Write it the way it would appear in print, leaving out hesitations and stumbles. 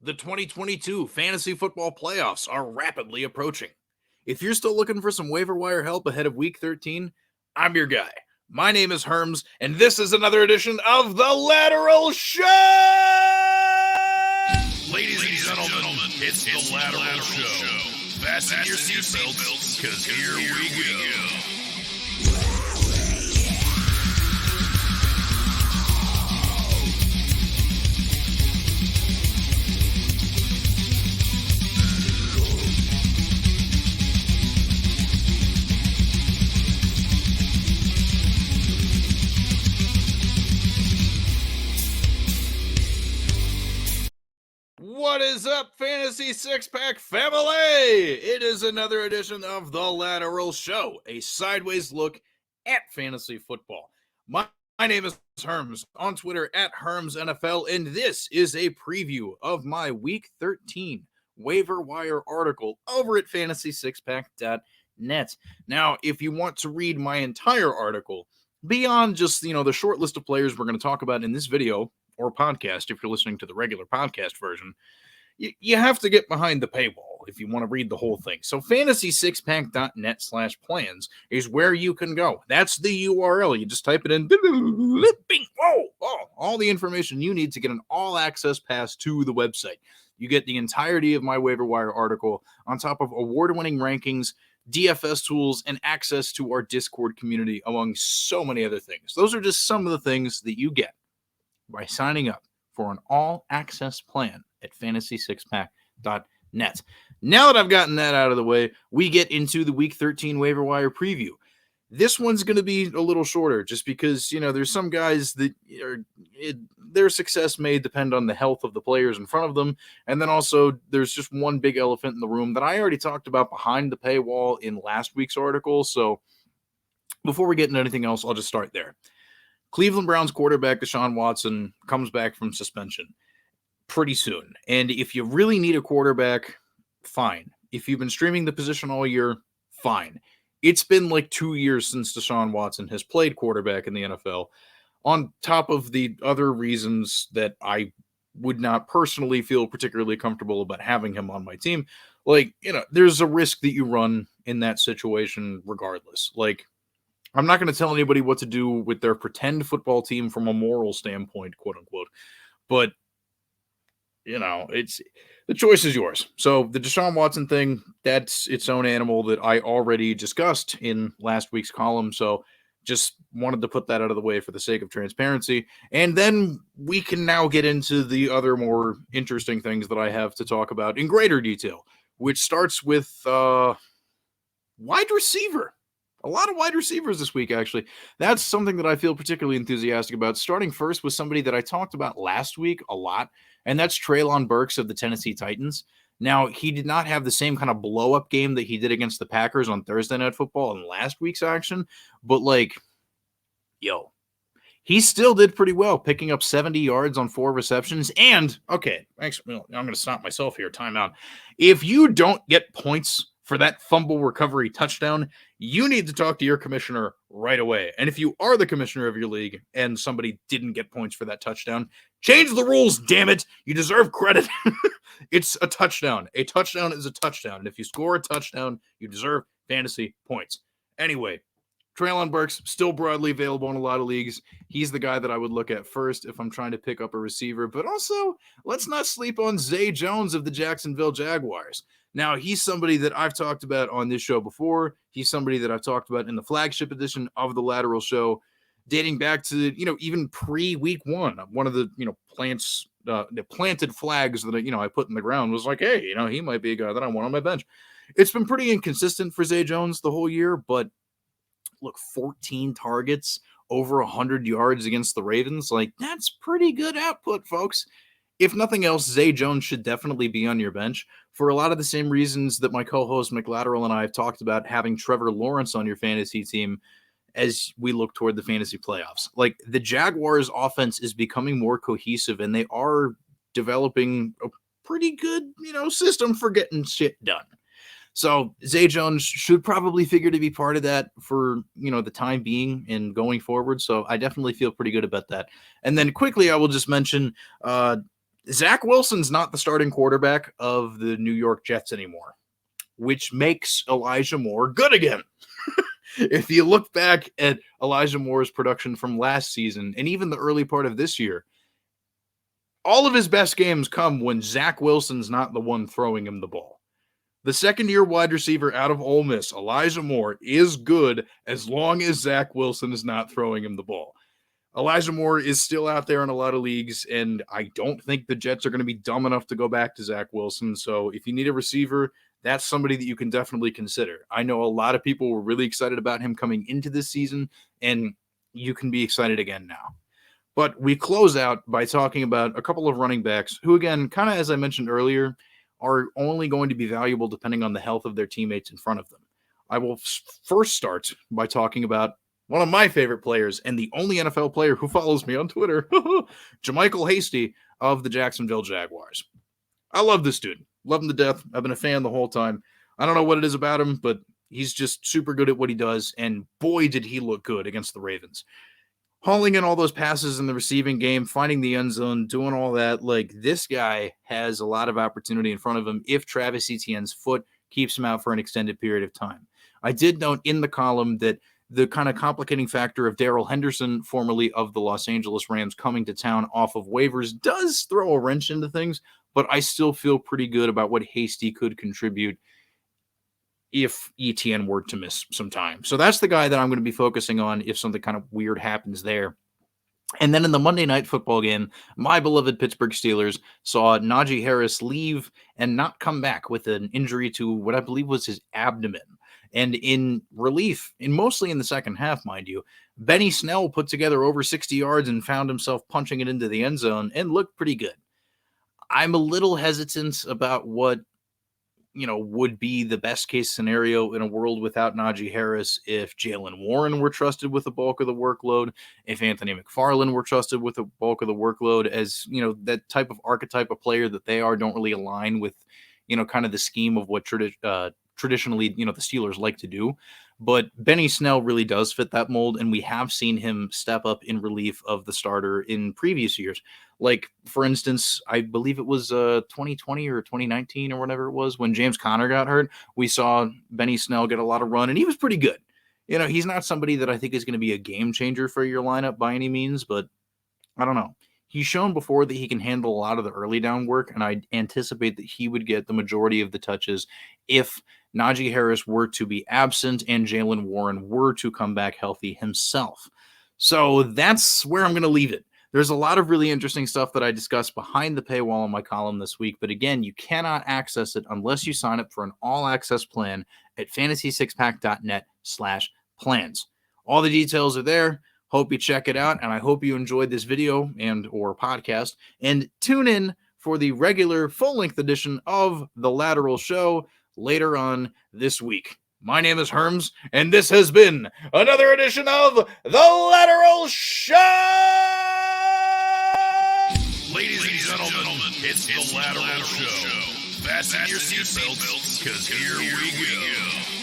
The 2022 fantasy football playoffs are rapidly approaching. If you're still looking for some waiver wire help ahead of week 13, I'm your guy. My name is Herms, and this is another edition of the Lateral Show! Ladies and gentlemen, it's the Lateral Show. Fasten your seatbelts, because here we go. What is up, Fantasy Six-Pack family? It is another edition of the Lateral Show, a sideways look at fantasy football. My name is Herms, on Twitter at HermsNFL, and this is a preview of my Week 13 waiver wire article over at fantasysixpack.net. Now, if you want to read my entire article, beyond just, the short list of players we're going to talk about in this video, or podcast, if you're listening to the regular podcast version, you have to get behind the paywall if you want to read the whole thing. So fantasysixpack.net/plans is where you can go. That's the URL. You just type it in. All the information you need to get an all-access pass to the website. You get the entirety of my waiver wire article on top of award-winning rankings, DFS tools, and access to our Discord community, among so many other things. Those are just some of the things that you get by signing up for an all-access plan at fantasysixpack.net. Now that I've gotten that out of the way, we get into the Week 13 waiver wire preview. This one's going to be a little shorter just because, there's some guys that their success may depend on the health of the players in front of them. And then also there's just one big elephant in the room that I already talked about behind the paywall in last week's article. So before we get into anything else, I'll just start there. Cleveland Browns quarterback Deshaun Watson comes back from suspension pretty soon. And if you really need a quarterback, fine. If you've been streaming the position all year, fine. It's been like 2 years since Deshaun Watson has played quarterback in the NFL, on top of the other reasons that I would not personally feel particularly comfortable about having him on my team. There's a risk that you run in that situation regardless. I'm not going to tell anybody what to do with their pretend football team from a moral standpoint, quote unquote. But, it's the choice is yours. So the Deshaun Watson thing, that's its own animal that I already discussed in last week's column. So just wanted to put that out of the way for the sake of transparency. And then we can now get into the other more interesting things that I have to talk about in greater detail, which starts with wide receiver. A lot of wide receivers this week, actually. That's something that I feel particularly enthusiastic about. Starting first with somebody that I talked about last week a lot, and that's Treylon Burks of the Tennessee Titans. Now, he did not have the same kind of blow-up game that he did against the Packers on Thursday Night Football in last week's action, but, he still did pretty well, picking up 70 yards on 4 receptions. And, okay, actually, I'm going to stop myself here, timeout. If you don't get points for that fumble recovery touchdown, you need to talk to your commissioner right away. And if you are the commissioner of your league and somebody didn't get points for that touchdown, change the rules, damn it. You deserve credit. It's a touchdown. A touchdown is a touchdown. And if you score a touchdown, you deserve fantasy points. Anyway, Treylon Burks, still broadly available in a lot of leagues. He's the guy that I would look at first if I'm trying to pick up a receiver. But also, let's not sleep on Zay Jones of the Jacksonville Jaguars. Now, he's somebody that I've talked about on this show before. He's somebody that I've talked about in the flagship edition of the Lateral Show, dating back to, even pre-week one. One of the, the planted flags that, I put in the ground was like, hey, he might be a guy that I want on my bench. It's been pretty inconsistent for Zay Jones the whole year, but look, 14 targets, over 100 yards against the Ravens. That's pretty good output, folks. If nothing else, Zay Jones should definitely be on your bench for a lot of the same reasons that my co-host McLateral and I have talked about having Trevor Lawrence on your fantasy team as we look toward the fantasy playoffs. The Jaguars offense is becoming more cohesive, and they are developing a pretty good, system for getting shit done. So Zay Jones should probably figure to be part of that for, the time being and going forward. So I definitely feel pretty good about that. And then quickly, I will just mention Zach Wilson's not the starting quarterback of the New York Jets anymore, which makes Elijah Moore good again. If you look back at Elijah Moore's production from last season and even the early part of this year, all of his best games come when Zach Wilson's not the one throwing him the ball. The second-year wide receiver out of Ole Miss, Elijah Moore, is good as long as Zach Wilson is not throwing him the ball. Elijah Moore is still out there in a lot of leagues, and I don't think the Jets are going to be dumb enough to go back to Zach Wilson. So if you need a receiver, that's somebody that you can definitely consider. I know a lot of people were really excited about him coming into this season, and you can be excited again now. But we close out by talking about a couple of running backs who, again, kind of as I mentioned earlier, are only going to be valuable depending on the health of their teammates in front of them. I will first start by talking about one of my favorite players and the only NFL player who follows me on Twitter, JaMycal Hasty of the Jacksonville Jaguars. I love this dude. Love him to death. I've been a fan the whole time. I don't know what it is about him, but he's just super good at what he does, and boy, did he look good against the Ravens. Hauling in all those passes in the receiving game, finding the end zone, doing all that. Like, this guy has a lot of opportunity in front of him if Travis Etienne's foot keeps him out for an extended period of time. I did note in the column that the kind of complicating factor of Darrell Henderson, formerly of the Los Angeles Rams, coming to town off of waivers does throw a wrench into things, but I still feel pretty good about what Hasty could contribute if Etienne were to miss some time. So that's the guy that I'm going to be focusing on if something kind of weird happens there. And then in the Monday Night Football game, my beloved Pittsburgh Steelers saw Najee Harris leave and not come back with an injury to what I believe was his abdomen. And in relief, and mostly in the second half, mind you, Benny Snell put together over 60 yards and found himself punching it into the end zone and looked pretty good. I'm a little hesitant about what, would be the best case scenario in a world without Najee Harris if Jaylen Warren were trusted with the bulk of the workload, if Anthony McFarland were trusted with the bulk of the workload, as, that type of archetype of player that they are don't really align with, kind of the scheme of what traditionally, the Steelers like to do. But Benny Snell really does fit that mold, and we have seen him step up in relief of the starter in previous years. Like, for instance, I believe it was 2020 or 2019 or whatever it was when James Conner got hurt. We saw Benny Snell get a lot of run, and he was pretty good. He's not somebody that I think is going to be a game changer for your lineup by any means, but I don't know. He's shown before that he can handle a lot of the early down work, and I anticipate that he would get the majority of the touches if Najee Harris were to be absent and Jaylen Warren were to come back healthy himself. So that's where I'm going to leave it. There's a lot of really interesting stuff that I discussed behind the paywall in my column this week, but again, you cannot access it unless you sign up for an all-access plan at fantasysixpack.net/plans. All the details are there. Hope you check it out, and I hope you enjoyed this video and or podcast, and tune in for the regular full-length edition of The Lateral Show later on this week. My name is Herms, and this has been another edition of The Lateral Show! Ladies and gentlemen, it's The Lateral Show. Fasten your seatbelts, because here we go.